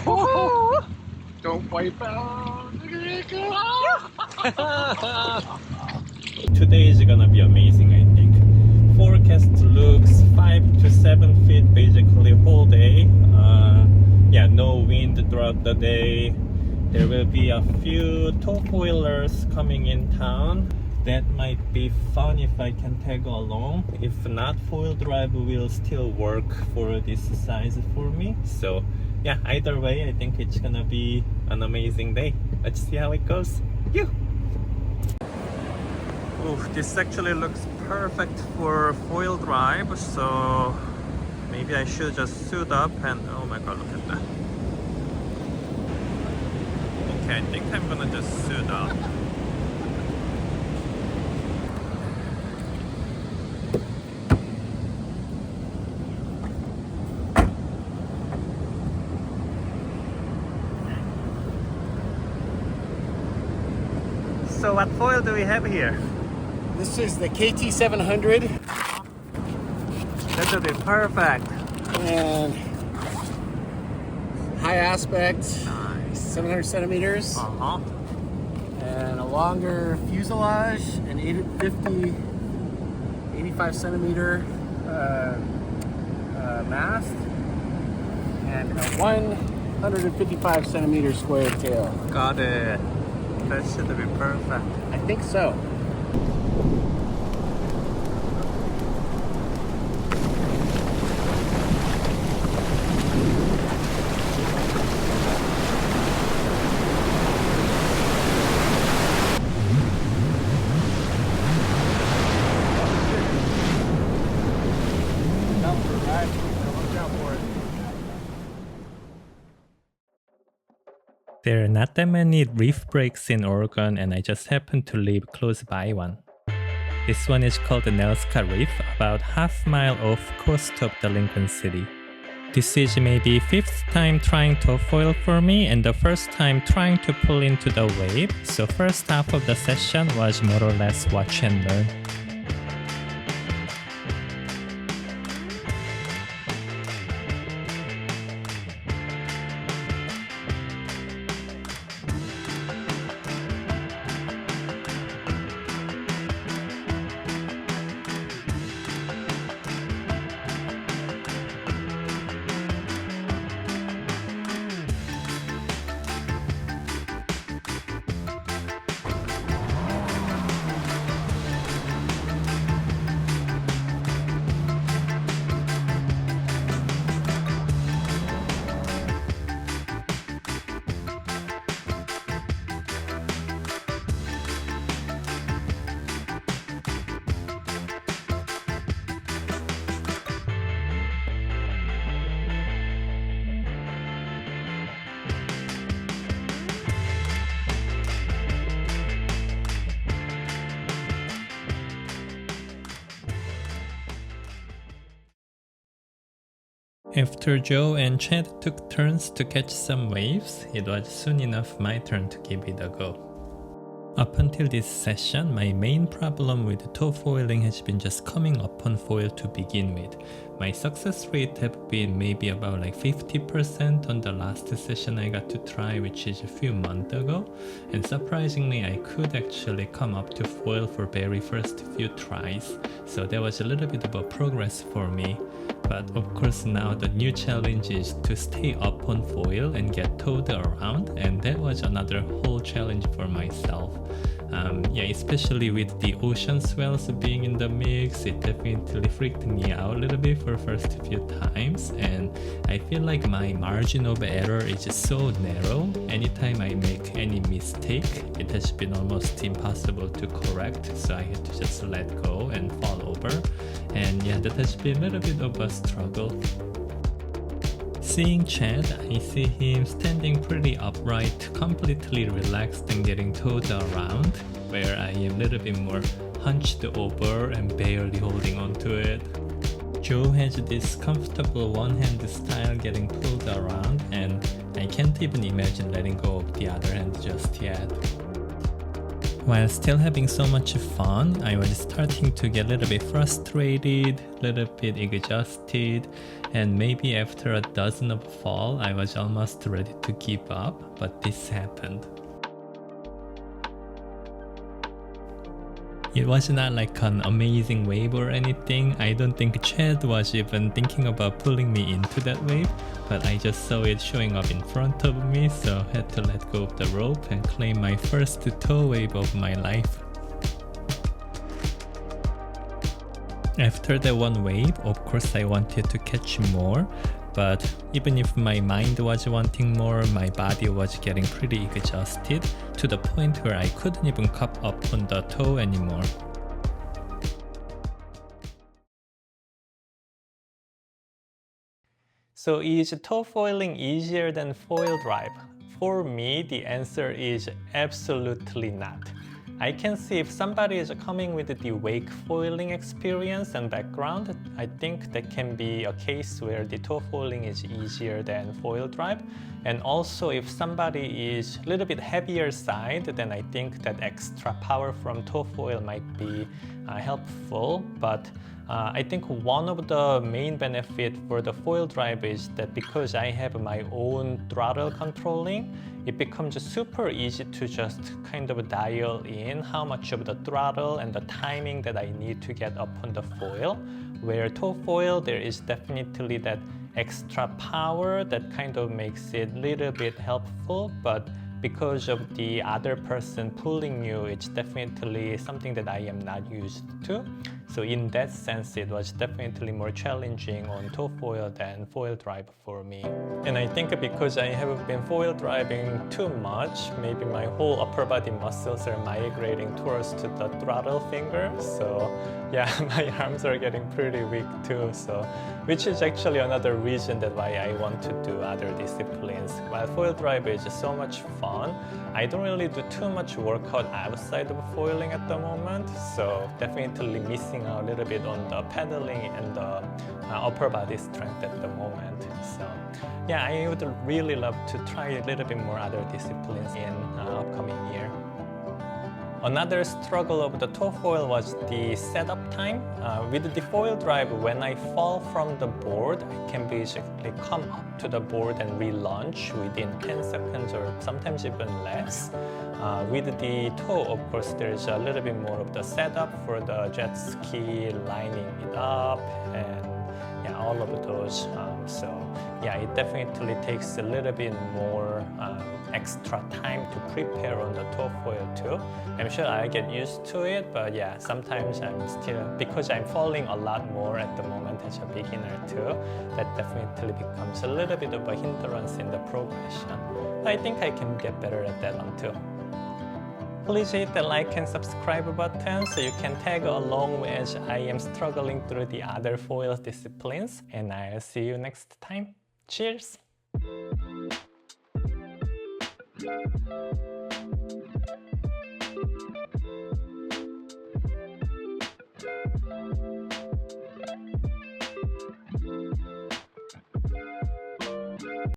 Don't wipe out. Today is gonna be amazing, I think. Forecast looks 5 to 7 feet basically whole day. Yeah, no wind throughout the day. There will be a few tow foilers coming in town. That might be fun if I can tag along. If not, Foildrive will still work for this size for me. So yeah, either way, I think it's gonna be an amazing day. Let's see how it goes. Phew! Ooh, this actually looks perfect for Foildrive, so maybe I should just suit up and oh my god, look at that. Okay, I think I'm gonna just suit up. So what foil do we have here? This is the KT700. That would be perfect. And high aspect, Nice. 700 centimeters. Uh-huh. And a longer fuselage, an 85 centimeter mast, and a 155 centimeter square tail. Got it. That should be perfect. I think so. There are not that many reef breaks in Oregon, and I just happened to live close by one. This one is called the Nelska Reef, about half-mile off coast of the Lincoln City. This is maybe 5th time trying to foil for me and the first time trying to pull into the wave, so first half of the session was more or less watch and learn. After Joe and Chad took turns to catch some waves, it was soon enough my turn to give it a go. Up until this session, my main problem with tow foiling has been just coming upon foil to begin with. My success rate have been maybe about like 50% on the last session I got to try, which is a few months ago, and surprisingly I could actually come up to foil for very first few tries, so there was a little bit of a progress for me. But of course now the new challenge is to stay up on foil and get towed around, and that was another whole challenge for myself. Yeah, especially with the ocean swells being in the mix, it definitely freaked me out a little bit for first few times, and I feel like my margin of error is so narrow. Anytime I make any mistake, it has been almost impossible to correct, so I had to just let go and fall over, and yeah, that has been a little bit of a struggle. Seeing Chad, I see him standing pretty upright, completely relaxed and getting towed around, where I am a little bit more hunched over and barely holding onto it. Joe has this comfortable one-hand style getting pulled around, and I can't even imagine letting go of the other hand just yet. While still having so much fun, I was starting to get a little bit frustrated, a little bit exhausted, and maybe after a dozen of fall, I was almost ready to give up, but this happened. It was not like an amazing wave or anything. I don't think Chad was even thinking about pulling me into that wave, but I just saw it showing up in front of me, so had to let go of the rope and claim my first tow wave of my life. After that one wave, of course I wanted to catch more, but even if my mind was wanting more, my body was getting pretty exhausted to the point where I couldn't even cup up on the toe anymore. So is toe foiling easier than Foildrive? For me, the answer is absolutely not. I can see if somebody is coming with the wake foiling experience and background, I think that can be a case where the toe foiling is easier than Foildrive. And also if somebody is a little bit heavier side, then I think that extra power from toe foil might be helpful. But I think one of the main benefits for the Foildrive is that because I have my own throttle controlling, it becomes super easy to just kind of dial in how much of the throttle and the timing that I need to get up on the foil. Where toe foil, there is definitely that extra power that kind of makes it a little bit helpful, but because of the other person pulling you, it's definitely something that I am not used to. So in that sense, it was definitely more challenging on toe foil than Foildrive for me. And I think because I have been Foildriving too much, maybe my whole upper body muscles are migrating towards to the throttle finger. So yeah, my arms are getting pretty weak too. So, which is actually another reason that why I want to do other disciplines. While Foildrive is so much fun, I don't really do too much workout outside of foiling at the moment. So definitely missing a little bit on the pedaling and the upper body strength at the moment. So yeah, I would really love to try a little bit more other disciplines in upcoming year. Another struggle of the toe foil was the setup time. With the Foildrive, when I fall from the board, I can basically come up to the board and relaunch within 10 seconds or sometimes even less. With the toe, of course, there's a little bit more of the setup for the jet ski, lining it up, and yeah, all of those. So yeah, it definitely takes a little bit more extra time to prepare on the toe foil too. I'm sure I get used to it, but yeah, sometimes I'm still, because I'm falling a lot more at the moment as a beginner too, that definitely becomes a little bit of a hindrance in the progression. I think I can get better at that one too. Please hit the like and subscribe button so you can tag along as I am struggling through the other foil disciplines, and I'll see you next time. Cheers!